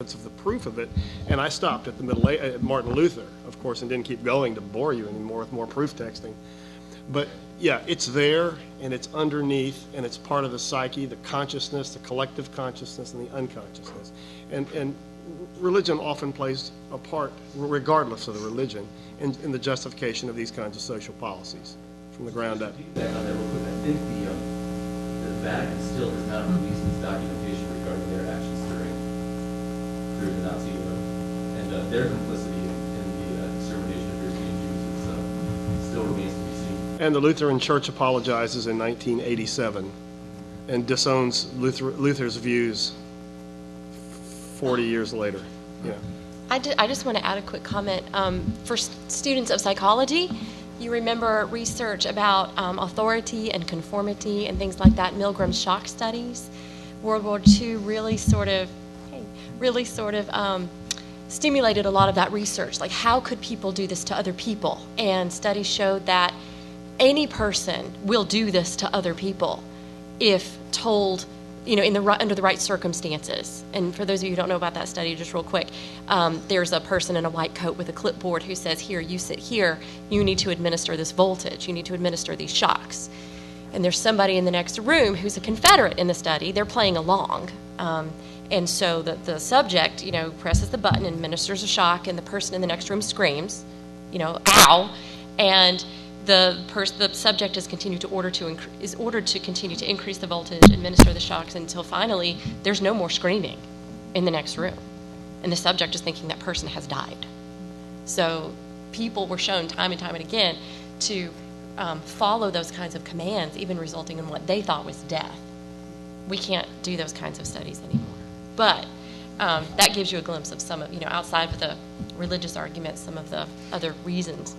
of the proof of it, and I stopped at the at Martin Luther, of course, and didn't keep going to bore you anymore with more proof texting. But yeah, it's there, and it's underneath, and it's part of the psyche, the consciousness, the collective consciousness, and the unconsciousness. And religion often plays a part, regardless of the religion, in the justification of these kinds of social policies from the ground up. I think the Vatican still has not released its documentation regarding their actions during the Nazi era, and their complicity in the extermination of European Jews still remains to be seen. And the Lutheran Church apologizes in 1987 and disowns Luther's views 40 years later. Yeah. I just want to add a quick comment. For students of psychology, you remember research about authority and conformity and things like that, Milgram's shock studies. World War II really sort of stimulated a lot of that research. Like, how could people do this to other people? And studies showed that any person will do this to other people if told, under the right circumstances. And for those of you who don't know about that study, just real quick, there's a person in a white coat with a clipboard who says, here, you sit here, you need to administer this voltage, you need to administer these shocks. And there's somebody in the next room who's a Confederate in the study, they're playing along. And so the subject, presses the button and administers a shock, and the person in the next room screams, ow, and the subject is ordered to continue to increase the voltage, administer the shocks until finally there's no more screaming in the next room, and the subject is thinking that person has died. So people were shown time and time and again to follow those kinds of commands, even resulting in what they thought was death. We can't do those kinds of studies anymore. But that gives you a glimpse of some of, outside of the religious arguments, some of the other reasons.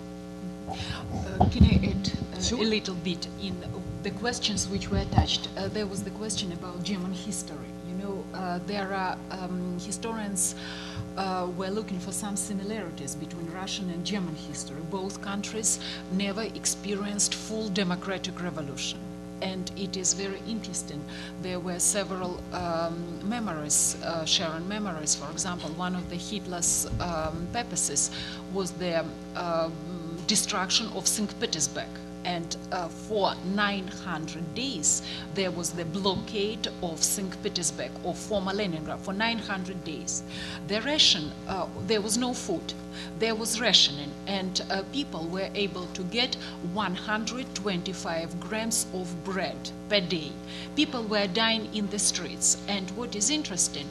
Can I add a little bit in the questions which were attached? There was the question about German history. There are historians were looking for some similarities between Russian and German history. Both countries never experienced full democratic revolution. And it is very interesting. There were several memories, Sharon memories. For example, one of the Hitler's purposes was the destruction of St. Petersburg. And for 900 days, there was the blockade of St. Petersburg, of former Leningrad, for 900 days. The ration, there was no food. There was rationing, and people were able to get 125 grams of bread per day. People were dying in the streets. And what is interesting,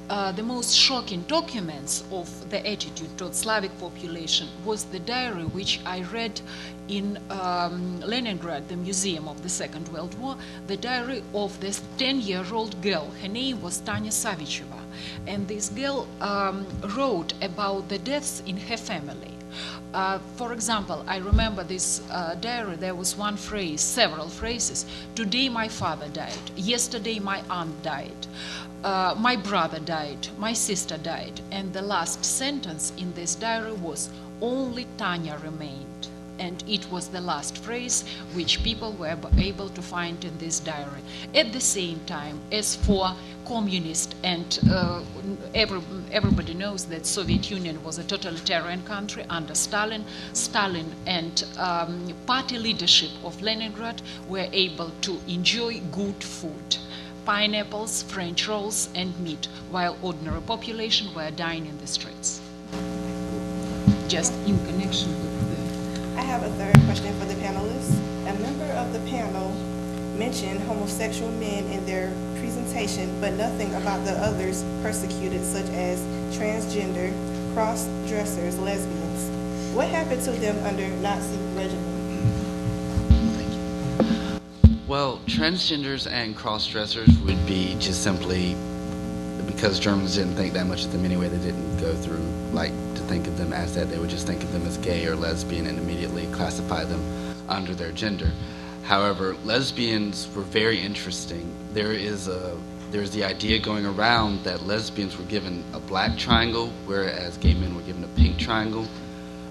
the most shocking documents of the attitude towards Slavic population was the diary which I read in Leningrad, the Museum of the Second World War, the diary of this 10-year-old girl. Her name was Tanya Savicheva. And this girl wrote about the deaths in her family. For example, I remember this diary, there was one phrase, several phrases. Today my father died. Yesterday my aunt died. My brother died. My sister died. And the last sentence in this diary was, only Tanya remained. And it was the last phrase which people were able to find in this diary. At the same time, as for communist, and everybody knows that Soviet Union was a totalitarian country under Stalin. Stalin and party leadership of Leningrad were able to enjoy good food, pineapples, French rolls, and meat, while ordinary population were dying in the streets. Just in connection with I have a third question for the panelists. A member of the panel mentioned homosexual men in their presentation, but nothing about the others persecuted, such as transgender, cross-dressers, lesbians. What happened to them under Nazi regime? Well, transgenders and cross-dressers would be just simply because Germans didn't think that much of them anyway. They didn't go through to think of them as that. They would just think of them as gay or lesbian and immediately classify them under their gender. However, lesbians were very interesting. There's the idea going around that lesbians were given a black triangle, whereas gay men were given a pink triangle,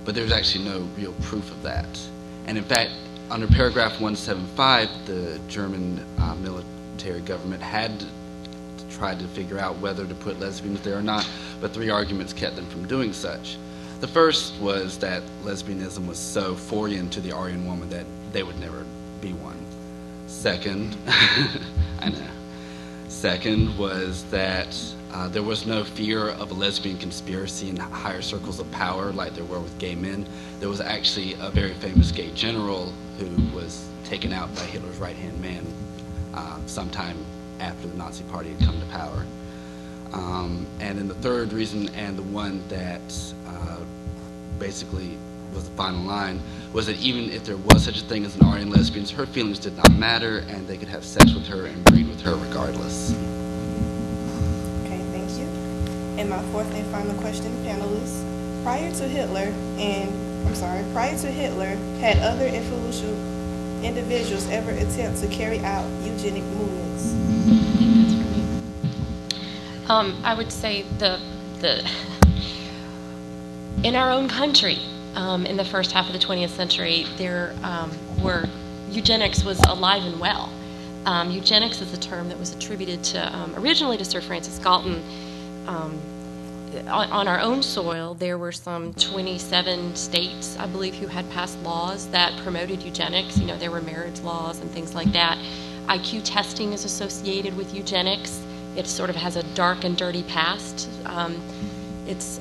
but there's actually no real proof of that. And in fact, under paragraph 175, the German military government had tried to figure out whether to put lesbians there or not, but 3 arguments kept them from doing such. The first was that lesbianism was so foreign to the Aryan woman that they would never be one. Second, I know. Second was that there was no fear of a lesbian conspiracy in higher circles of power like there were with gay men. There was actually a very famous gay general who was taken out by Hitler's right-hand man sometime after the Nazi Party had come to power. And then the third reason, and the one that basically was the final line, was that even if there was such a thing as an Aryan lesbian, her feelings did not matter, and they could have sex with her and breed with her regardless. Okay, thank you. And my fourth and final question, panelists. Prior to Hitler, had other influential individuals ever attempt to carry out eugenic movements? I would say in our own country, in the first half of the 20th century, there were eugenics was alive and well. Eugenics is a term that was attributed to originally to Sir Francis Galton. On our own soil, there were some 27 states, I believe, who had passed laws that promoted eugenics. You know, there were marriage laws and things like that. IQ testing is associated with eugenics. It sort of has a dark and dirty past. It's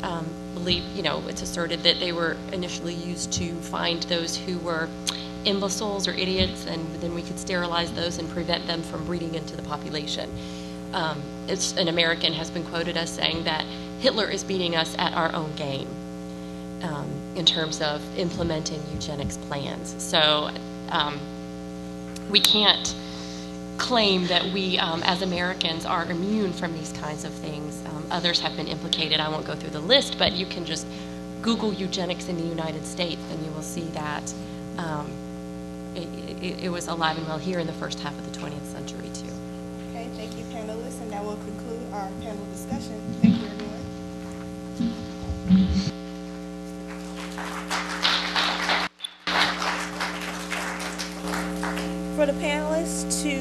believed, it's asserted that they were initially used to find those who were imbeciles or idiots, and then we could sterilize those and prevent them from breeding into the population. An American has been quoted as saying that Hitler is beating us at our own game in terms of implementing eugenics plans. So we can't claim that we as Americans are immune from these kinds of things. Others have been implicated. I won't go through the list, but you can just Google eugenics in the United States and you will see that it was alive and well here in the first half of the 20th century too. Okay, thank you, panelists, and that will conclude our panel discussion. Thank you, everyone. For the panelists, to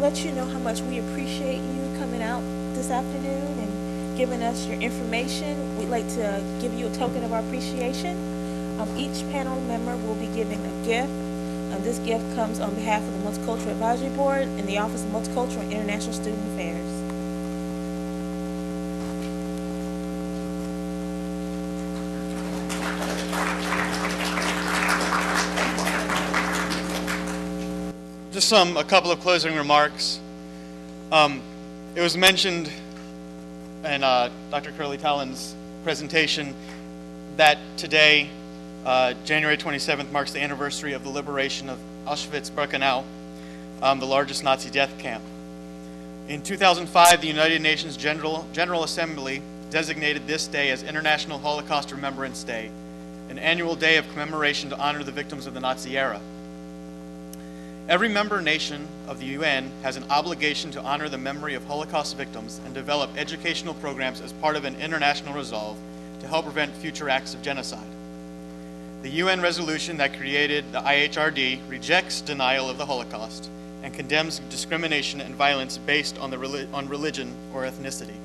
let you know how much we appreciate you coming out this afternoon and giving us your information, we'd like to give you a token of our appreciation. Each panel member will be giving a gift. This gift comes on behalf of the Multicultural Advisory Board and the Office of Multicultural and International Student Affairs. Just a couple of closing remarks. It was mentioned in Dr. Curly Talon's presentation that today, January 27th, marks the anniversary of the liberation of Auschwitz-Birkenau, the largest Nazi death camp. In 2005, the United Nations General Assembly designated this day as International Holocaust Remebrance Day, an annual day of commemoration to honor the victims of the Nazi era. Every member nation of the UN has an obligation to honor the memory of Holocaust victims and develop educational programs as part of an international resolve to help prevent future acts of genocide. The UN resolution that created the IHRD rejects denial of the Holocaust and condemns discrimination and violence based on religion or ethnicity.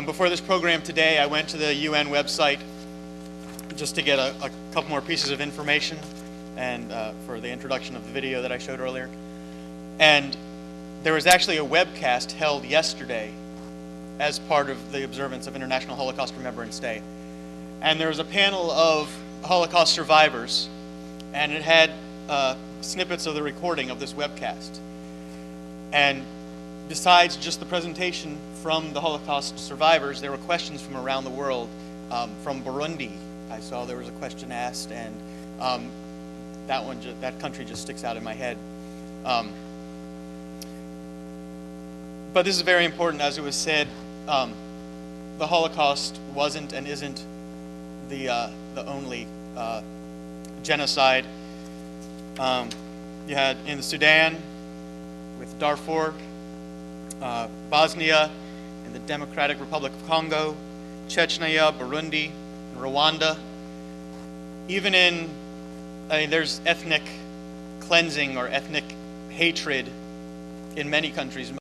Before this program today, I went to the UN website just to get a couple more pieces of information and for the introduction of the video that I showed earlier. And there was actually a webcast held yesterday as part of the observance of International Holocaust Remebrance Day. And there was a panel of Holocaust survivors, and it had snippets of the recording of this webcast. And besides just the presentation from the Holocaust survivors, there were questions from around the world. From Burundi, I saw there was a question asked, and that country just sticks out in my head. But this is very important, as it was said. The Holocaust wasn't and isn't the only genocide. You had in the Sudan with Darfur, Bosnia, and the Democratic Republic of Congo, Chechnya, Burundi, and Rwanda. Even there's ethnic cleansing or ethnic hatred in many countries.